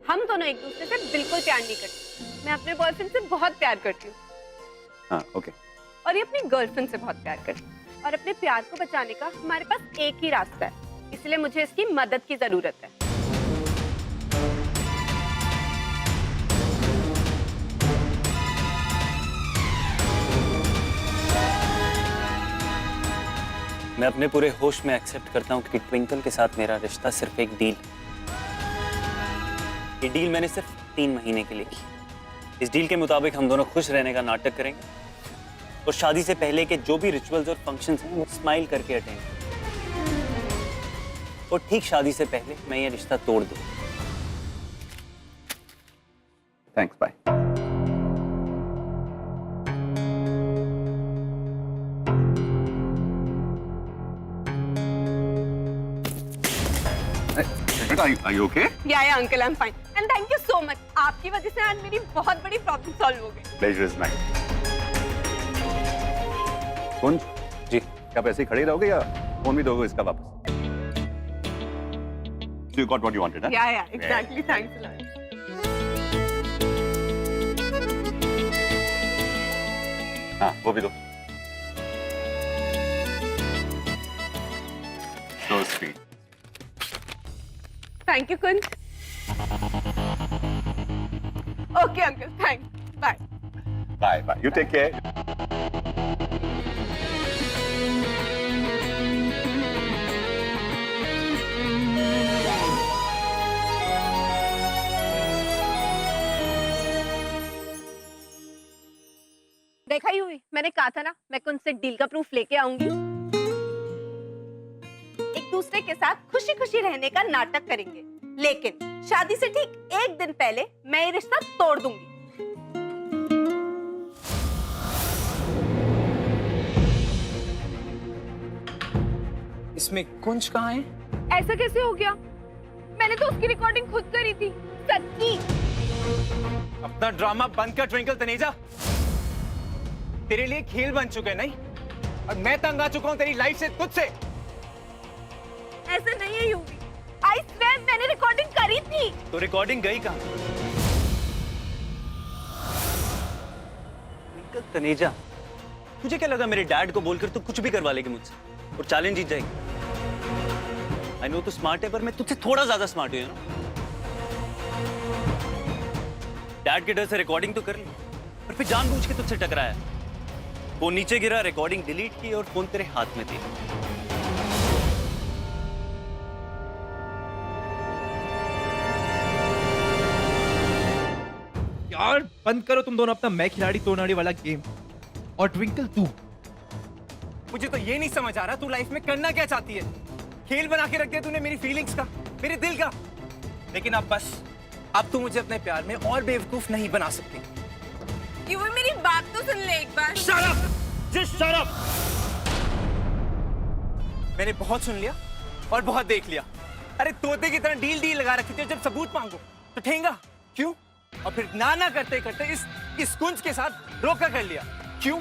हम दोनों एक दूसरे से बिल्कुल प्यार नहीं करते। मैं अपने बॉयफ्रेंड से बहुत प्यार करती हूँ। हाँ, ओके। और ये अपनी गर्लफ्रेंड से बहुत प्यार करती है। और अपने प्यार को बचाने का हमारे पास एक ही रास्ता है, इसलिए मुझे इसकी मदद की जरूरत है। मैं अपने पूरे होश में एक्सेप्ट करता हूँ कि ट्विंकल के साथ मेरा रिश्ता सिर्फ एक डील। ये डील मैंने सिर्फ 3 महीने के लिए की। इस डील के मुताबिक हम दोनों खुश रहने का नाटक करेंगे और शादी से पहले के जो भी रिचुअल्स और फंक्शंस हैं वो स्माइल करके अटेंड करेंगे। और ठीक शादी से पहले मैं ये रिश्ता तोड़ दूँ। Thanks, bye. Are you okay? या uncle, I am fine and thank you so much. आपकी वजह से आज मेरी बहुत बड़ी प्रॉब्लम सॉल्व हो गई। Pleasure is mine. कुंज जी, क्या आप ऐसे ही खड़े रहोगे या फोन भी दोगे इसका वापस? So you got what you wanted, huh? या एग्जैक्टली, थैंक्स अ लॉट। हाँ, वो भी दो। So sweet. Thank you Kunj. Okay uncle, thanks, bye. Bye bye. You take care. देखा ही हुई, मैंने कहा था ना मैं कुंज से डील का प्रूफ लेके आऊंगी। एक दूसरे के साथ खुशी खुशी रहने का नाटक करेंगे, लेकिन शादी से ठीक एक दिन पहले मैं ये रिश्ता तोड़ दूंगी। इसमें कुंज कहाँ है? ऐसा कैसे हो गया? मैंने तो उसकी रिकॉर्डिंग खुद करी थी, सच्ची। अपना ड्रामा बंद कर ट्विंकल तनेजा। तेरे लिए खेल बन चुके नहीं, और मैं तंग आ चुका हूँ तेरी लाइफ से, तुझसे। ऐसा नहीं है यूवी, आई स्वेयर मैंने रिकॉर्डिंग करी थी। तो रिकॉर्डिंग गई कहाँ? ट्विंकल तनेजा, तुझे क्या लगा मेरे डैड को बोलकर तू कुछ भी करवा लेगी मुझसे और चैलेंज जीत जाएगी? आई नो तू स्मार्ट है, पर मैं तुझसे थोड़ा ज्यादा स्मार्ट हूं ना। डैड के डर से रिकॉर्डिंग तो कर ली, और फिर जानबूझ के तुझसे टकराया। फोन नीचे गिरा, रिकॉर्डिंग डिलीट की और फोन तेरे हाथ में थी। यार बंद करो तुम दोनों अपना मैं खिलाड़ी तोड़ने वाला गेम। और ट्विंकल तू, मुझे तो ये नहीं समझ आ रहा तू लाइफ में करना क्या चाहती है। खेल बना के रख दिया तूने मेरी फीलिंग्स का, मेरे दिल का। लेकिन अब बस, अब तू मुझे अपने प्यार में और बेवकूफ नहीं बना सकती। यूवी मेरी बात तो सुन ले एक बार। Shut up! Just shut up! मैंने बहुत सुन लिया और बहुत देख लिया। अरे तोते की तरह डील लगा रखी थी, जब सबूत मांगो तो ठेंगा क्यों? और फिर ना करते करते इस कुंज के साथ रोका कर लिया क्यों?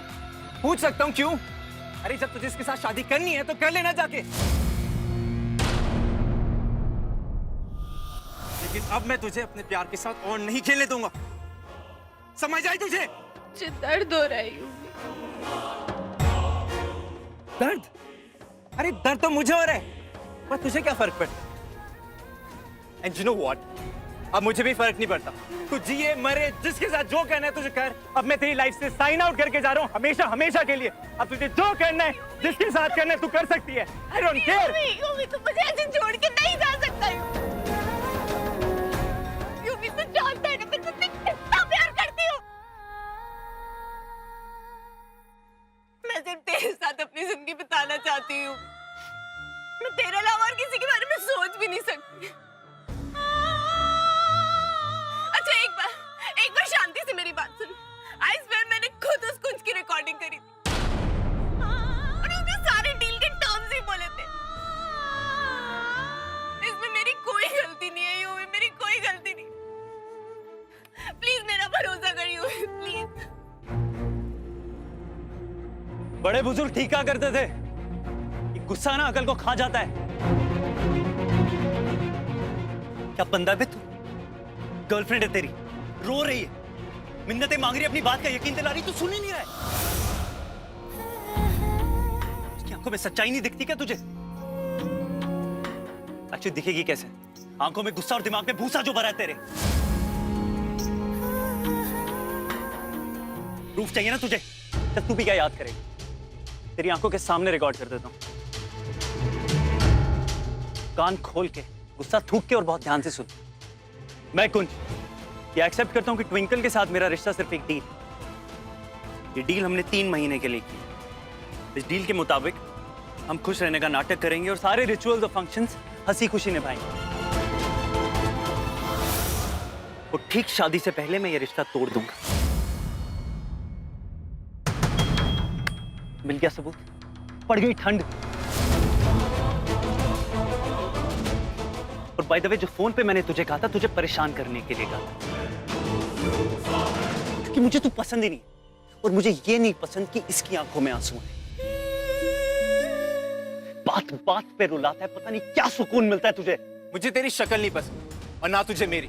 पूछ सकता हूँ क्यों? अरे जब तुझे इसके साथ शादी करनी है तो कर लेना जाके। लेकिन अब मैं तुझे अपने प्यार के साथ और नहीं खेलने दूंगा, समझ आई तुझे? मुझे दर्द हो रहा है यूवी। दर्द? अरे दर्द तो मुझे हो रहा है, पर तुझे क्या फर्क पड़ता? एंड यू नो व्हाट, अब मुझे भी फर्क नहीं पड़ता। तू जिए मरे, जिसके साथ जो करना है तुझे कर। अब मैं तेरी लाइफ से साइन आउट करके जा रहा हूँ, हमेशा हमेशा के लिए। अब तुझे जो करना है, जिसके साथ करना है, तू कर सकती है। I don't care. यूवी तू मुझे ऐसे छोड़ के नहीं जा सकता। यूवी तू जानता है ना मैं तुझसे कितना प्यार करती हूँ। मैं सिर्फ तेरे साथ अपनी जिंदगी बिताना चाहती हूँ। मैं तेरे अलावा और किसी के बारे में सोच भी नहीं सकती। अच्छा एक बार शांति से मेरी बात सुन। आई स्वेयर मैंने खुद उस कुंज की रिकॉर्डिंग करी थी और उसने सारे डील के टर्म्स ही बोले थे। इसमें मेरी कोई गलती नहीं है यूवी, मेरी कोई गलती नहीं। बड़े बुजुर्ग ठीक कहा करते थे कि गुस्सा ना अकल को खा जाता है। क्या बंदा बे तू? गर्लफ्रेंड है तेरी, रो रही है, मिन्नतें मांग रही है, अपनी बात का यकीन दिला रही, तू सुन ही नहीं रहा है। उसकी आंखों में सच्चाई नहीं दिखती क्या तुझे? अच्छी दिखेगी कैसे? आंखों में गुस्सा और दिमाग में भूसा जो भरा है तेरे। प्रूफ चाहिए ना तुझे? चल तू भी क्या याद करेगी? तेरी आंखों के सामने रिकॉर्ड कर देता हूं। कान खोल के, गुस्सा थूक के और बहुत ध्यान से सुन। मैं कुंज ये एक्सेप्ट करता हूं कि ट्विंकल के साथ मेरा रिश्ता सिर्फ एक डील। ये डील हमने 3 महीने के लिए की। इस डील के मुताबिक हम खुश रहने का नाटक करेंगे और सारे रिचुअल्स और फंक्शंस हंसी खुशी निभाएंगे। और ठीक शादी से पहले मैं ये रिश्ता तोड़ दूंगा। मिल गया सबूत? पड़ गई ठंड। और बाय द वे, जो फोन पे मैंने तुझे कहा था, तुझे परेशान करने के लिए कहा था, क्योंकि मुझे तू पसंद ही नहीं और मुझे ये नहीं पसंद कि इसकी आंखों में आंसू हैं। बात बात पे रुलाता है, पता नहीं क्या सुकून मिलता है तुझे। मुझे तेरी शक्ल नहीं पसंद और ना तुझे मेरी।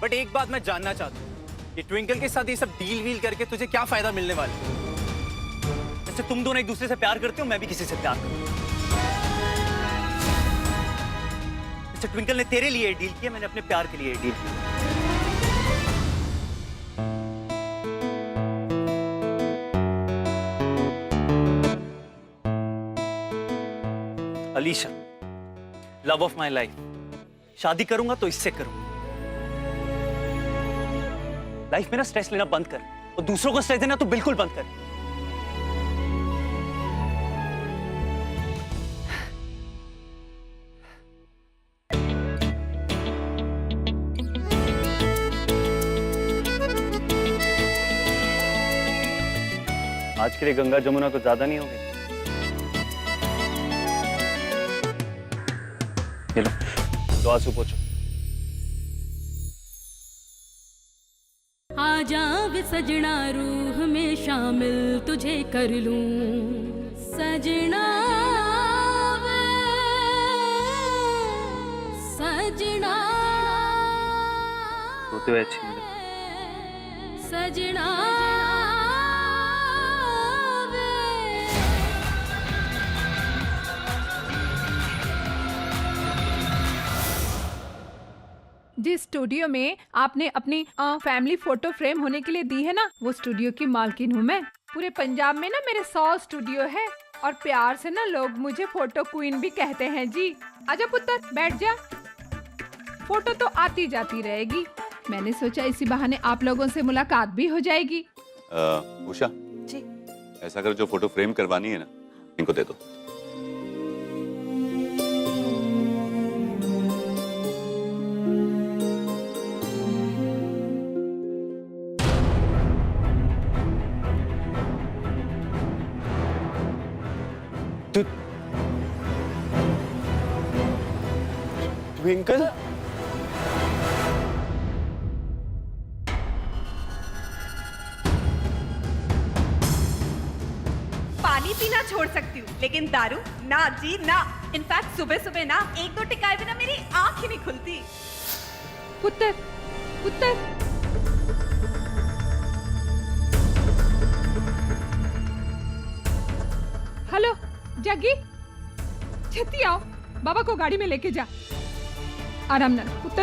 बट एक बात मैं जानना चाहता हूँ कि ट्विंकल के साथ ये सब डील वील करके तुझे क्या फायदा मिलने वाला है? जैसे तुम दोनों एक दूसरे से प्यार करते हो, मैं भी किसी से प्यार करता हूं। जैसे ट्विंकल ने तेरे लिए डील किया, मैंने अपने प्यार के लिए डील किया। Alisha, love of my life, शादी करूंगा तो इससे करूंगा। लाइफ में ना स्ट्रेस लेना बंद कर और दूसरों को स्ट्रेस देना तो बिल्कुल बंद कर। आज के लिए गंगा जमुना तो ज्यादा नहीं हो गई। ये लो, दो आंसू पोंछो। आजा वे सजना, रूह में शामिल तुझे कर लूं सजना वे सजना रोते हुए अच्छी लगे। सजना जिस स्टूडियो में आपने अपनी फैमिली फोटो फ्रेम होने के लिए दी है ना, वो स्टूडियो की मालकिन हूँ मैं। पूरे पंजाब में ना मेरे 100 स्टूडियो है और प्यार से ना लोग मुझे फोटो क्वीन भी कहते हैं जी। आजा पुत्र, बैठ जा। फोटो तो आती जाती रहेगी, मैंने सोचा इसी बहाने आप लोगों से मुलाकात भी हो जाएगी। उषा जी। ऐसा कर, जो फोटो फ्रेम करवानी है ना, इनको दे दो। ट्विंकल, पानी पीना छोड़ सकती हूँ लेकिन दारू ना जी ना। इनफैक्ट सुबह सुबह ना 1-2 टिकाए बिना मेरी आंख ही नहीं खुलती। पुत्र पुत्र, हेलो जग्गी, छेती आओ, बाबा को गाड़ी में लेके जा। आराम ना पुत्र।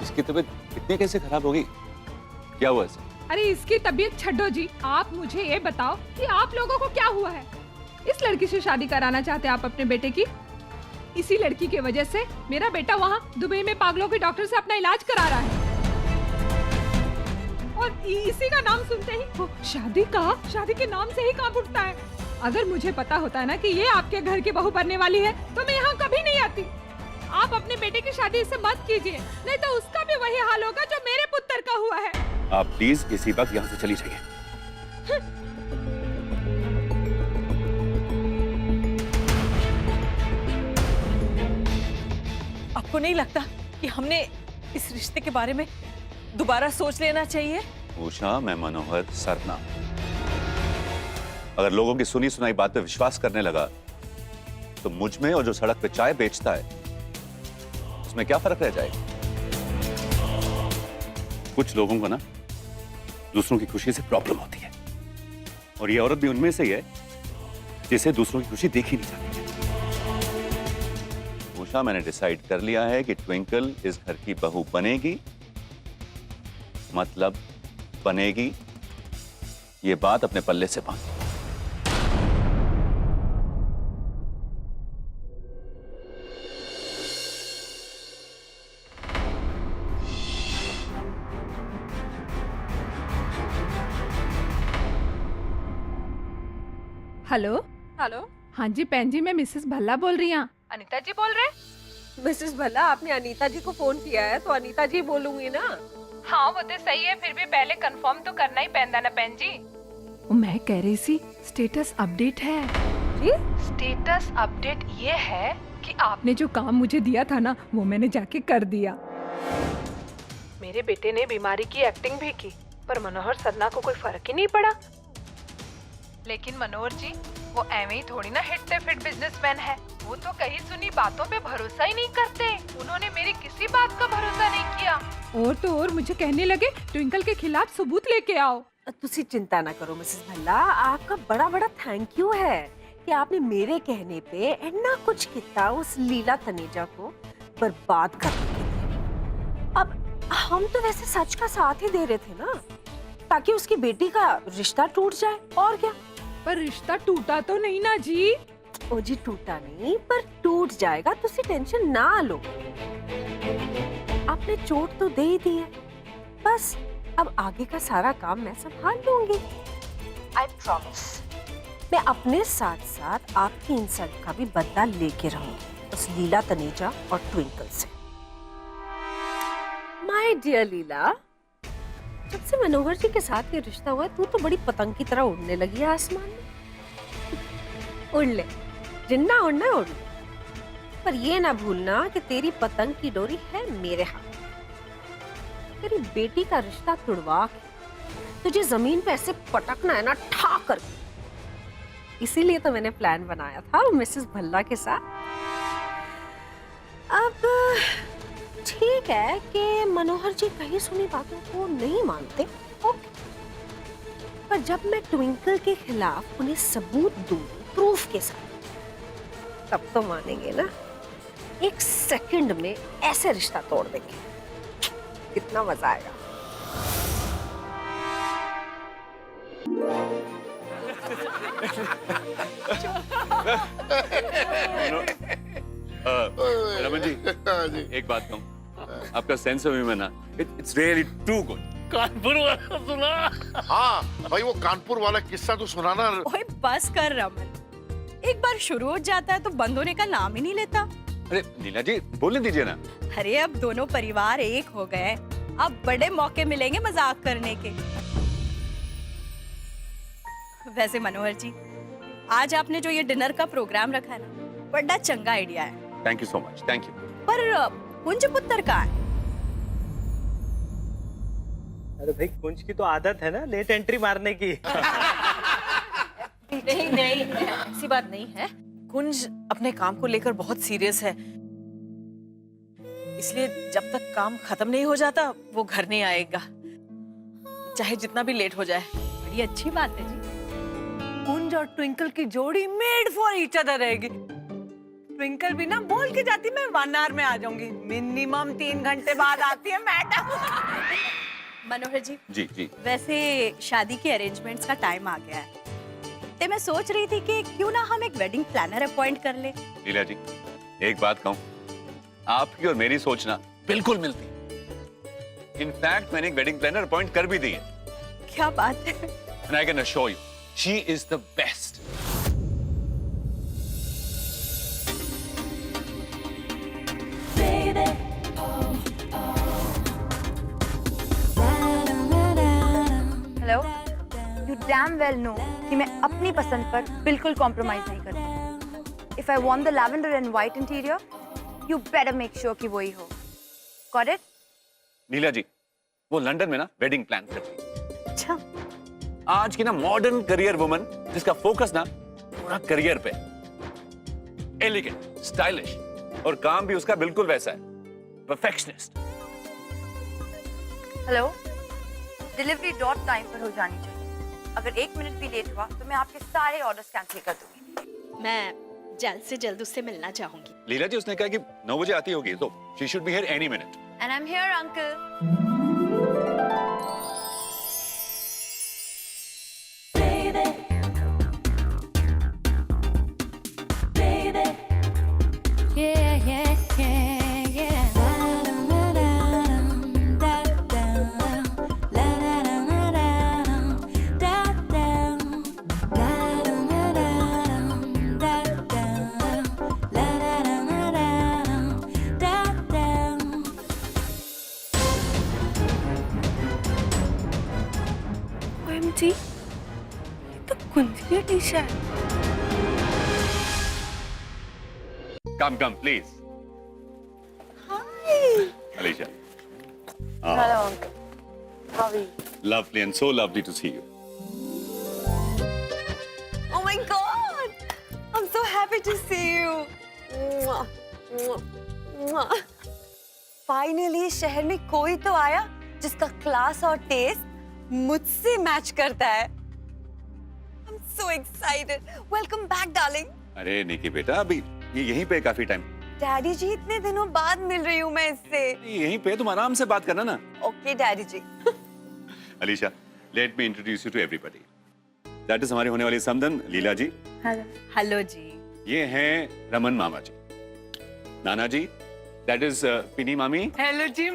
इसकी तबीयत इतनी कैसे खराब होगी? क्या हुआ इसे? अरे इसकी तबीयत छड्डो जी, आप मुझे ये बताओ कि आप लोगों को क्या हुआ है? इस लड़की से शादी कराना चाहते हैं आप अपने बेटे की। इसी लड़की की वजह से मेरा बेटा वहाँ दुबई में पागलों के डॉक्टर से अपना इलाज करा रहा है और इसी का नाम सुनते ही वो शादी के नाम से ही कांप उठता है। अगर मुझे पता होता ना कि ये आपके घर की बहू बनने वाली है तो मैं यहाँ कभी नहीं आती। आप अपने बेटे की शादी इससे मत कीजिए, नहीं तो उसका भी वही हाल होगा जो मेरे पुत्र का हुआ है। आप प्लीज इसी वक्त यहाँ से चली जाइए। आपको नहीं लगता कि हमने इस रिश्ते के बारे में दोबारा सोच लेना चाहिए। उषा, मैं मनोहर सरना। अगर लोगों की सुनी सुनाई बात पे विश्वास करने लगा तो मुझ में और जो सड़क पे चाय बेचता है उसमें क्या फर्क रह जाएगा? कुछ लोगों को ना दूसरों की खुशी से प्रॉब्लम होती है, और ये औरत भी उनमें से ही है जिसे दूसरों की खुशी देखी नहीं जाती। उषा, मैंने डिसाइड कर लिया है कि ट्विंकल इस घर की बहू बनेगी, मतलब बनेगी। ये बात अपने पल्ले से बांध। हेलो हेलो, हाँ जी बहन जी, मैं मिसेस भल्ला बोल रही हूँ। अनीता जी बोल रहे हैं? मिसेस भल्ला, आपने अनीता जी को फोन किया है तो अनीता जी बोलूंगी ना। हाँ वो तो सही है, फिर भी पहले कंफर्म तो करना ही पैंदा ना बहन जी। मैं कह रही सी स्टेटस अपडेट है जी? स्टेटस अपडेट ये है कि आपने जो काम मुझे दिया था ना वो मैंने जाके कर दिया। मेरे बेटे ने बीमारी की एक्टिंग भी की पर मनोहर सरना को कोई फर्क ही नहीं पड़ा। लेकिन मनोहर जी वो एवं ही थोड़ी ना हिट फिट बिजनेसमैन है, वो तो कहीं सुनी बातों पे भरोसा ही नहीं करते। उन्होंने मेरी किसी बात का भरोसा नहीं किया और तो और मुझे कहने लगे ट्विंकल के खिलाफ सबूत लेके आओ। तुसी चिंता ना करो मिसेस भल्ला, आपका बड़ा बड़ा थैंक यू है कि आपने मेरे कहने पे इतना कुछ किया उस लीला तनेजा को बर्बाद करने के लिए। अब हम तो वैसे सच का साथ ही दे रहे थे ना, ताकि उसकी बेटी का रिश्ता टूट जाए, और क्या। पर रिश्ता टूटा तो नहीं ना जी? ओ जी, टूटा नहीं पर टूट जाएगा, तुसी टेंशन ना लो। आपने चोट तो दे ही दी है, बस अब आगे का सारा काम मैं संभाल लूंगी। I promise. मैं अपने साथ साथ आपकी इंसल्ट का भी बदला लेके रहूंगी उस लीला तनेजा और ट्विंकल से। माय डियर लीला, जब से मनोहर जी के साथ ये रिश्ता हुआ तू तो बड़ी पतंग की तरह उड़ने लगी है आसमान में। उड़ ले, जिन्ना उड़ना है उड़ ले, पर ये ना भूलना कि तेरी पतंग की डोरी है मेरे हाथ। तेरी बेटी का रिश्ता तुड़वा के तुझे जमीन पे ऐसे पटकना है ना, ठा कर। इसीलिए तो मैंने प्लान बनाया था मिसेस भल्ला के साथ। अब ठीक है कि मनोहर जी कहीं सुनी बातों को नहीं मानते, ओके, पर जब मैं ट्विंकल के खिलाफ उन्हें सबूत दूंगी प्रूफ के साथ, तब तो मानेंगे ना। एक सेकंड में ऐसे रिश्ता तोड़ देंगे, कितना मजा आएगा। रमन जी, एक बात कहूँ, आपका सेंस ऑफ ह्यूमर ना, it's really too good. Kanpur वाला सुना? हाँ भाई, वो कानपुर वाला किस्सा तो सुनाना। ओए बस कर रमन, एक बार शुरू हो जाता है तो बंद होने का नाम ही नहीं लेता। अरे नीला जी, बोलने दीजिए ना। अरे अब दोनों परिवार एक हो गए, अब बड़े मौके मिलेंगे मजाक करने के। वैसे मनोहर जी, आज आपने जो ये डिनर का प्रोग्राम रखा है ना, बड़ा चंगा आइडिया है। Thank you so much, thank you. पर कुंज पुत्र कहाँ है? अरे भाई, कुंज की तो आदत है ना लेट एंट्री मारने की। नहीं नहीं, ऐसी बात नहीं है। कुंज अपने काम को लेकर बहुत सीरियस है, इसलिए जब तक काम खत्म नहीं हो जाता वो घर नहीं आएगा, चाहे जितना भी लेट हो जाए। बड़ी अच्छी बात है जी। कुंज और ट्विंकल की जोड़ी मेड फॉर ईच अदर रहेगी। ट्विंकल भी ना बोल के जाती मैं 1 आवर में आ जाऊंगी, मिनिमम 3 घंटे बाद आती है मैडम। मनोहर जी, जी जी, वैसे शादी के अरेंजमेंट्स का टाइम आ गया है, तो मैं सोच रही थी कि क्यों ना हम एक वेडिंग प्लानर अपॉइंट कर ले। लीला जी, एक बात कहूँ, आपकी और मेरी सोचना बिल्कुल मिलती है। इनफैक्ट मैंने एक वेडिंग प्लानर अपॉइंट कर भी दी है। क्या बात है? And I can assure you, she is the best. Hello, you damn well know कि मैं अपनी पसंद पर बिल्कुल कॉम्प्रोमाइज नहीं करती। If I want the lavender and white interior, you better make sure कि वही हो। Got it? नीला जी, वो लंदन में ना वेडिंग प्लान कर रही है। अच्छा, आज की ना मॉडर्न करियर वुमन जिसका फोकस ना पूरा करियर पे, एलिगेंट, स्टाइलिश, और काम भी उसका बिल्कुल वैसा है, perfectionist. Hello, delivery dot time पर हो जानी चाहिए। अगर 1 मिनट भी लेट हुआ तो मैं आपके सारे ऑर्डर्स कैंसिल कर दूंगी। मैं जल्द से जल्द उससे मिलना चाहूंगी। लीला जी उसने कहा कि 9 बजे आती होगी, तो she should be here any minute. And I am here uncle. Yeah, yeah, yeah, yeah. OMG, ये तो कुंजी अलीशा है। Come, please. Hi. Alicia. Hello uncle, how are you? Lovely and so lovely to see you. Oh my God, I'm so happy to see you. Mwah, mwah, mwah. Finally शहर में कोई तो आया जिसका क्लास और टेस्ट मुझसे match करता है। I'm so excited. Welcome back, darling. अरे निकी बेटा, अभी ये यहीं पे काफी टाइम। डैडी जी, इतने दिनों बाद मिल रही हूँ मैं इससे। यहीं पे तुम आराम से बात करना ना। Okay daddy ji. Alicia, let me introduce you to everybody. That is हमारी होने वाली समदन, लीला जी। हेलो। हेलो जी। ये हैं रमन मामा जी। नाना जी, दैट इज पिनी मामी। हेलो जी,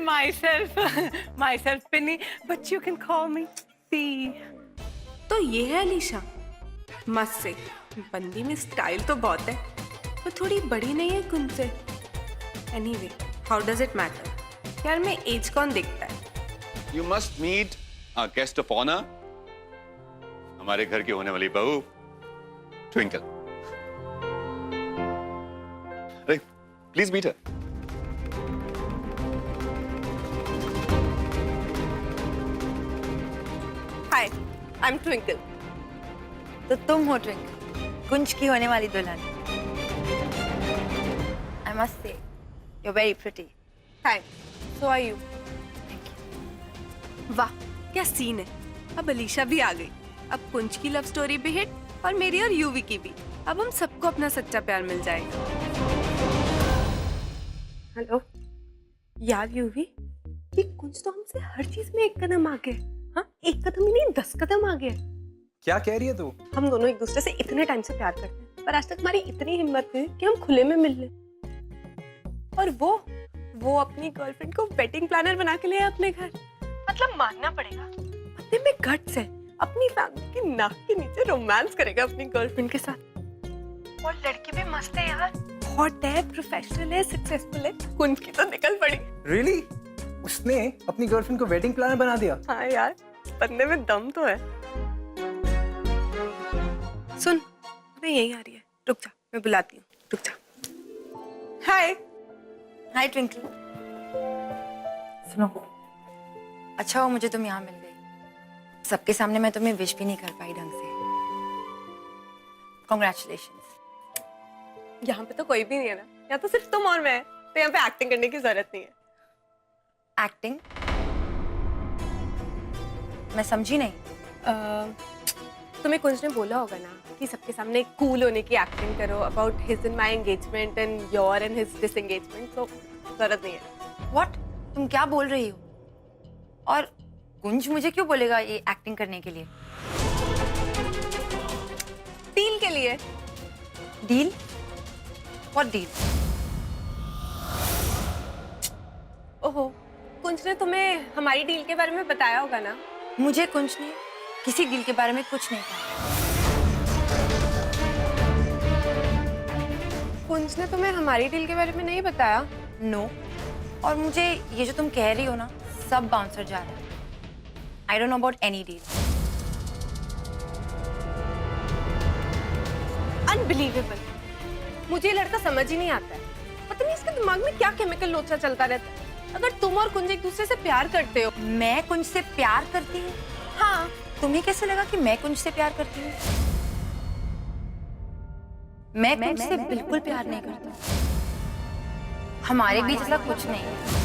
myself Pinny, but you can call me P. तो ये है अलीशा। मस्त से बंदी में स्टाइल तो बहुत है, पर थोड़ी बड़ी नहीं है कुन से। Anyway, how does it matter? यार मैं एज कौन देखता है? You must meet a guest of honour, हमारे घर की होने वाली बहू ट्विंकल। अरे please meet her. Hi, I am Twinkle. तो तुम हो ट्विंकल, कुंज की होने वाली दुल्हन। I must say, you're very pretty. Thanks, so are you. वाह, क्या सीन है। अब अलीशा भी आ गई। अब कुंज की लव स्टोरी भी हिट, और मेरी और यूवी की भी। अब हम सबको अपना सच्चा प्यार मिल जाएगा। हेलो यार यूवी, ये कुंज तो हमसे हर चीज में एक कदम आगे। हाँ, एक कदम ही नहीं 10 कदम आगे। क्या कह रही है तू? हम दोनों एक दूसरे से इतने टाइम से प्यार करते हैं, पर आज तक हमारी इतनी हिम्मत नहीं कि हम खुले में मिल लें। और वो अपनी गर्लफ्रेंड को वेडिंग प्लानर बना के ले आया अपने घर। मतलब मानना पड़ेगा, बंदे में गट्स है। अपनी फैमिली की नाक के नीचे रोमांस करेगा अपनी गर्लफ्रेंड के साथ। और लड़की भी मस्त है यार, हॉट है, प्रोफेशनल है, सक्सेसफुल है। कुंज की तो निकल पड़ी। रियली? उसने अपनी गर्लफ्रेंड को वेडिंग प्लानर बना दिया? हाँ यार, बंदे में दम तो है। सुन, मैं यहीं आ रही है, रुक जा, मैं बुलाती हूँ, रुक जा। हाय। हाय ट्विंकल। सुनो, अच्छा हो मुझे तुम यहाँ मिल गई। सबके सामने मैं तुम्हें विश भी नहीं कर पाई ढंग से। Congratulations. यहाँ पे तो कोई भी नहीं है ना, यहाँ तो सिर्फ तुम और मैं, तो यहाँ पे एक्टिंग करने की जरूरत नहीं है। एक्टिंग? मैं समझी नहीं। तुम्हें कुंज ने बोला होगा ना कि सबके सामने कूल होने की एक्टिंग करो about his and my engagement and your and his disengagement, तो जरूरत नहीं है। व्हाट? तुम क्या बोल रही हो? और कुंज मुझे क्यों बोलेगा ये एक्टिंग करने के लिए? डील के लिए। डील? What deal? ओहो, कुंज ने तुम्हें हमारी डील के बारे में बताया होगा ना? मुझे कुंज ने किसी डील के बारे में कुछ नहीं कहा। कुंज ने तुम्हें हमारी डील के बारे में नहीं बताया? नो। और मुझे ये जो तुम कह रही हो ना, सब बाउंसर जा रहा है। I don't know about any deal. Unbelievable. मुझे ये लड़का समझ ही नहीं आता है। पता नहीं इसके दिमाग में क्या केमिकल लोचा चलता रहता है। अगर तुम और कुंज एक दूसरे से प्यार करते हो। मैं कुंज से प्यार करती हूँ? हाँ, तुम्हें कैसे लगा कि मैं कुंज से प्यार करती हूँ? मैं कुंज से बिल्कुल प्यार नहीं करती। हमारे बीच ऐसा कुछ नहीं है।